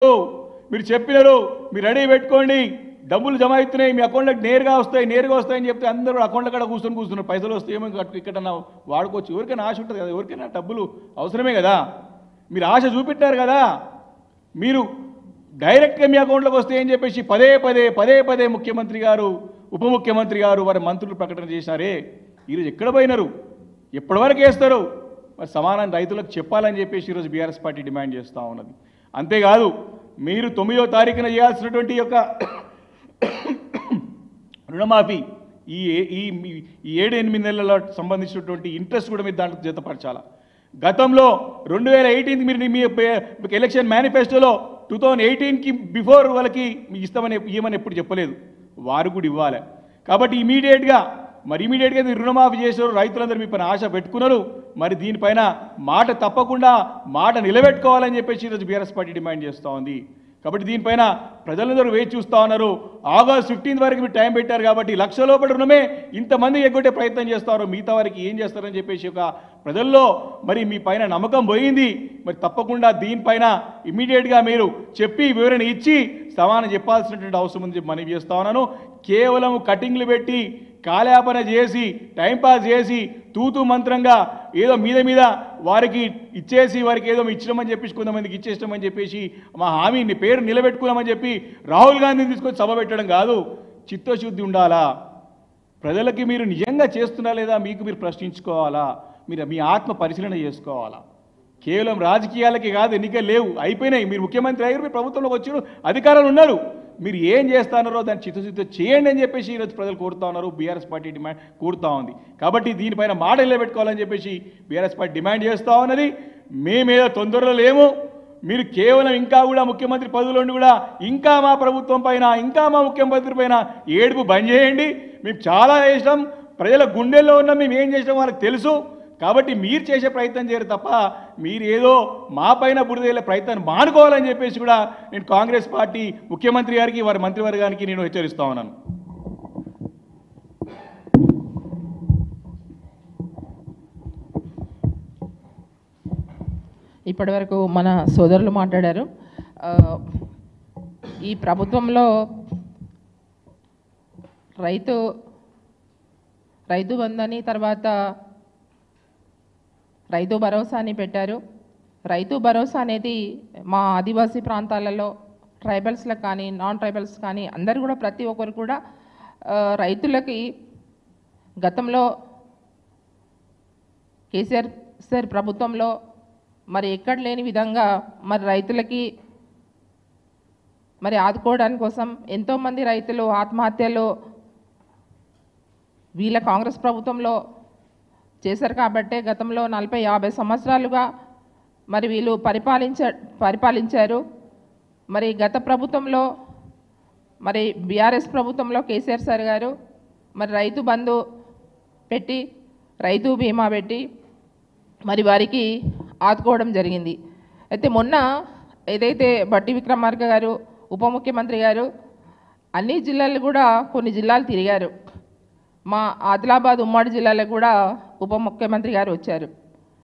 మీరు చెప్పినారు, మీరు రెడీ పెట్టుకోండి, డబ్బులు జమ అవుతున్నాయి, మీ అకౌంట్లోకి నేరుగా వస్తాయని చెప్తే అందరూ అకౌంట్లో కూడా కూర్చున్నారు. పైసలు వస్తాయేమో ఇక్కడన్నా వాడుకోవచ్చు. ఎవరికైనా ఆశ ఉంటుంది కదా, ఎవరికైనా డబ్బులు అవసరమే కదా. మీరు ఆశ చూపెట్టారు కదా, మీరు డైరెక్ట్గా మీ అకౌంట్లోకి వస్తాయని చెప్పేసి పదే పదే ముఖ్యమంత్రి గారు, ఉప ముఖ్యమంత్రి గారు, వారి మంత్రులు ప్రకటన చేశారే. ఈరోజు ఎక్కడ పోయినారు, ఎప్పటివరకు వేస్తారు? మరి సమానం రైతులకు చెప్పాలని చెప్పేసి ఈరోజు బీఆర్ఎస్ పార్టీ డిమాండ్ చేస్తూ ఉన్నది. అంతేకాదు, మీరు 9వ తారీఖున చేయాల్సినటువంటి యొక్క రుణమాఫీ ఈ 7-8 నెలల సంబంధించినటువంటి ఇంట్రెస్ట్ కూడా మీరు దాంట్లో జతపరచాలా. గతంలో 2018 మీరు మీ ఎలక్షన్ మేనిఫెస్టోలో 2018కి బిఫోర్ వాళ్ళకి ఇవ్వమని ఎప్పుడు చెప్పలేదు, వారు కూడా ఇవ్వాలి. కాబట్టి ఇమీడియట్గా మీరు రుణమాఫీ చేశారు, రైతులందరూ మీ పైన ఆశ పెట్టుకున్నారు. మరి దీనిపైన మాట తప్పకుండా మాట నిలబెట్టుకోవాలని చెప్పేసి ఈరోజు బీఆర్ఎస్ పార్టీ డిమాండ్ చేస్తూ ఉంది. కాబట్టి దీనిపైన ప్రజలందరూ వేచి చూస్తూ ఉన్నారు. ఆగస్ట్ 15 వరకు మీరు టైం పెట్టారు కాబట్టి 1 లక్ష లోపల రుణమే ఇంతమంది ఎగ్గొట్టే ప్రయత్నం చేస్తారు, మిగతా వారికి ఏం చేస్తారని చెప్పేసి ఒక ప్రజల్లో మరి మీ పైన నమ్మకం పోయింది. మరి తప్పకుండా దీనిపైన ఇమీడియట్గా మీరు చెప్పి వివరణ ఇచ్చి సమానం చెప్పాల్సినటువంటి అవసరం ఉంది మనవి చేస్తా ఉన్నాను. కేవలం కటింగ్లు పెట్టి కాలయాపన చేసి టైంపాస్ చేసి తూతూ మంత్రంగా ఏదో మీద వారికి ఇచ్చేసి వారికి ఏదో ఇచ్చినామని చెప్పేసి కొంతమందికి ఇచ్చేసినామని చెప్పేసి మా హామీని పేరు నిలబెట్టుకున్నామని చెప్పి రాహుల్ గాంధీని తీసుకొని సభ పెట్టడం కాదు. చిత్తశుద్ధి ఉండాలా, ప్రజలకి మీరు నిజంగా చేస్తున్నా లేదా మీకు మీరు ప్రశ్నించుకోవాలా, మీరు మీ ఆత్మ పరిశీలన చేసుకోవాలా. కేవలం రాజకీయాలకి కాదు, ఎన్నికలు లేవు, అయిపోయినాయి. మీరు ముఖ్యమంత్రి అయ్యారు, మీరు ప్రభుత్వంలోకి వచ్చారు, అధికారాలు ఉన్నారు, మీరు ఏం చేస్తున్నారో దాన్ని చిత్తశుద్ధి చేయండి అని చెప్పేసి ఈరోజు ప్రజలు కోరుతా ఉన్నారు. బీఆర్ఎస్ పార్టీ డిమాండ్ కోరుతా ఉంది. కాబట్టి దీనిపైన మాట నిలబెట్టుకోవాలని చెప్పేసి బీఆర్ఎస్ పార్టీ డిమాండ్ చేస్తూ ఉన్నది. మేమేదో తొందరలో లేము, మీరు కేవలం ఇంకా కూడా ముఖ్యమంత్రి పదవిలో ఉండి కూడా ఇంకా మా ప్రభుత్వం పైన ఇంకా మా ముఖ్యమంత్రి పైన ఏడుపు బంద్ చేయండి. మేము చాలా చేసినాం, ప్రజల గుండెల్లో ఉన్నాం, మేము ఏం చేసినాం వాళ్ళకి తెలుసు. కాబట్టి మీరు చేసే ప్రయత్నం చేయరు తప్ప మీరు ఏదో మా పైన బురదేలే ప్రయత్నాన్ని మానుకోవాలని చెప్పేసి కూడా నేను కాంగ్రెస్ పార్టీ ముఖ్యమంత్రి గారికి వారి మంత్రివర్గానికి నేను హెచ్చరిస్తా ఉన్నాను. ఇప్పటివరకు మన సోదరులు మాట్లాడారు. ఈ ప్రభుత్వంలో రైతు బంధని తర్వాత రైతు భరోసా అని పెట్టారు. రైతు భరోసా అనేది మా ఆదివాసీ ప్రాంతాలలో ట్రైబల్స్లకు కానీ నాన్ ట్రైబల్స్ కానీ అందరు కూడా ప్రతి ఒక్కరు కూడా రైతులకి గతంలో కేసీఆర్ సార్ ప్రభుత్వంలో మరి ఎక్కడ లేని విధంగా మరి రైతులకి మరి ఆదుకోవడానికి కోసం ఎంతోమంది రైతులు ఆత్మహత్యలు వీళ్ళ కాంగ్రెస్ ప్రభుత్వంలో చేశారు. కాబట్టే గతంలో 40-50 సంవత్సరాలుగా మరి వీళ్ళు పరిపాలించారు. మరి గత ప్రభుత్వంలో మరి బీఆర్ఎస్ ప్రభుత్వంలో కేసీఆర్ సార్ గారు మరి రైతు బంధు పెట్టి రైతు బీమా పెట్టి మరి వారికి ఆదుకోవడం జరిగింది. అయితే మొన్న ఏదైతే బట్టి విక్రమార్క గారు ఉప ముఖ్యమంత్రి గారు అన్ని జిల్లాలు కూడా కొన్ని జిల్లాలు తిరిగారు. మా ఆదిలాబాద్ ఉమ్మడి జిల్లాలో కూడా ఉప ముఖ్యమంత్రి గారు వచ్చారు.